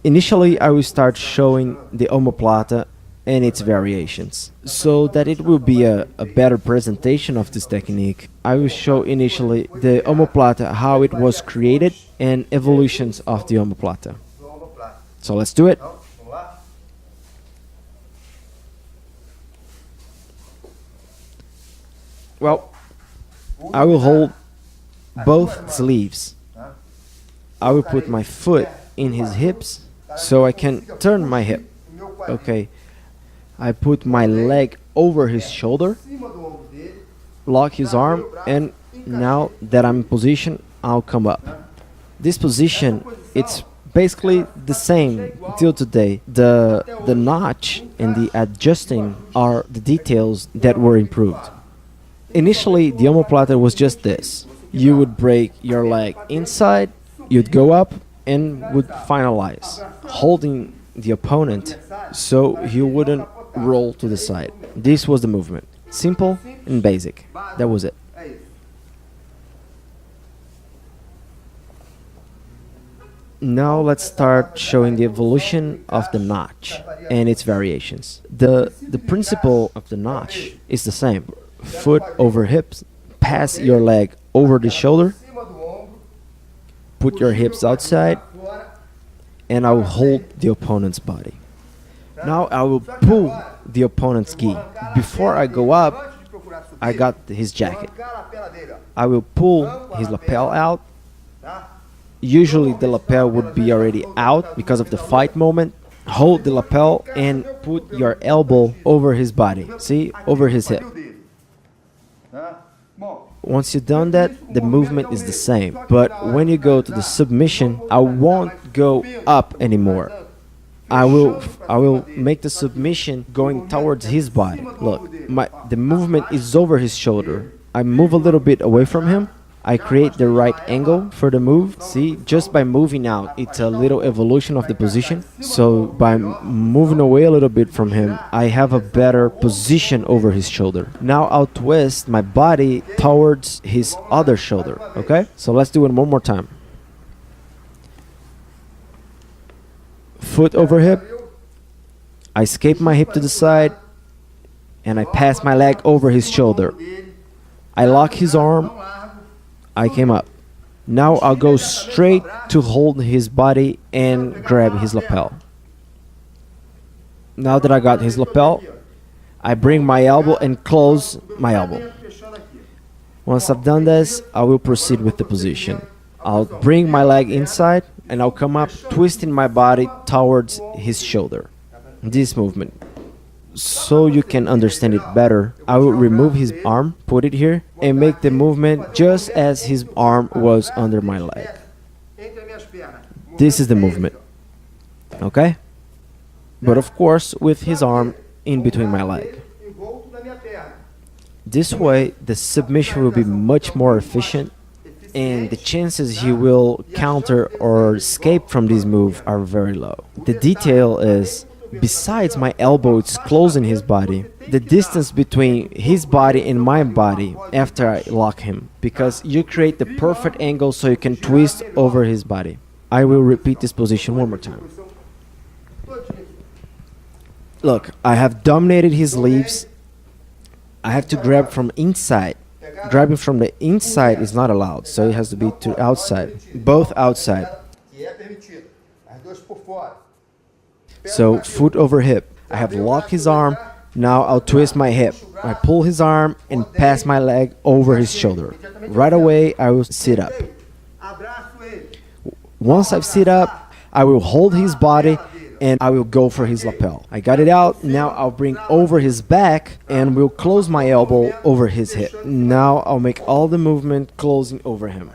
Initially, I will start showing the omoplata and its variations. So that it will be a better presentation of this technique, I will show initially the omoplata, how it was created, and evolutions of the omoplata. So let's do it. Well, I will hold both sleeves. I will put my foot in his hips so I can turn my hip. Okay. I put my leg over his shoulder, lock his arm, and now that I'm in position, I'll come up. This position, it's basically the same till today. The notch and the adjusting are the details that were improved. Initially, the omoplata was just this. You would break your leg inside, you'd go up, and would finalize, holding the opponent so he wouldn't roll to the side. This was the movement. Simple and basic. That was it. Now let's start showing the evolution of the notch and its variations. The principle of the notch is the same. Foot over hips, pass your leg over the shoulder, put your hips outside, and I will hold the opponent's body. Now I will pull the opponent's gi. Before I go up, I got his jacket. I will pull his lapel out. Usually the lapel would be already out because of the fight moment. Hold the lapel and put your elbow over his body. See? Over his hip. Once you've done that, the movement is the same. But when you go to the submission, I won't go up anymore. I will make the submission going towards his body. Look, the movement is over his shoulder. I move a little bit away from him. I create the right angle for the move. See, just by moving out, it's a little evolution of the position. So by moving away a little bit from him, I have a better position over his shoulder. Now I'll twist my body towards his other shoulder. Okay? So let's do it one more time. Foot over hip. I escape my hip to the side, and I pass my leg over his shoulder. I lock his arm. I came up. Now I'll go straight to hold his body and grab his lapel. Now that I got his lapel, I bring my elbow and close my elbow. Once I've done this, I will proceed with the position. I'll bring my leg inside and I'll come up, twisting my body towards his shoulder. This movement. So you can understand it better, I will remove his arm, put it here, and make the movement just as his arm was under my leg. This is the movement. Okay? But of course, with his arm in between my leg. This way, the submission will be much more efficient, and the chances he will counter or escape from this move are very low. The detail is, besides my elbow it's closing his body, the distance between his body and my body after I lock him, because you create the perfect angle so you can twist over his body. I will repeat this position one more time. Look, I have dominated his leaves. I have to grab from inside. Grabbing from the inside is not allowed, so it has to be to outside, both outside. So, foot over hip. I have locked his arm. Now I'll twist my hip. I pull his arm and pass my leg over his shoulder. Right away, I will sit up. Once I've sit up, I will hold his body and I will go for his lapel. I got it out. Now I'll bring over his back and will close my elbow over his hip. Now I'll make all the movement closing over him.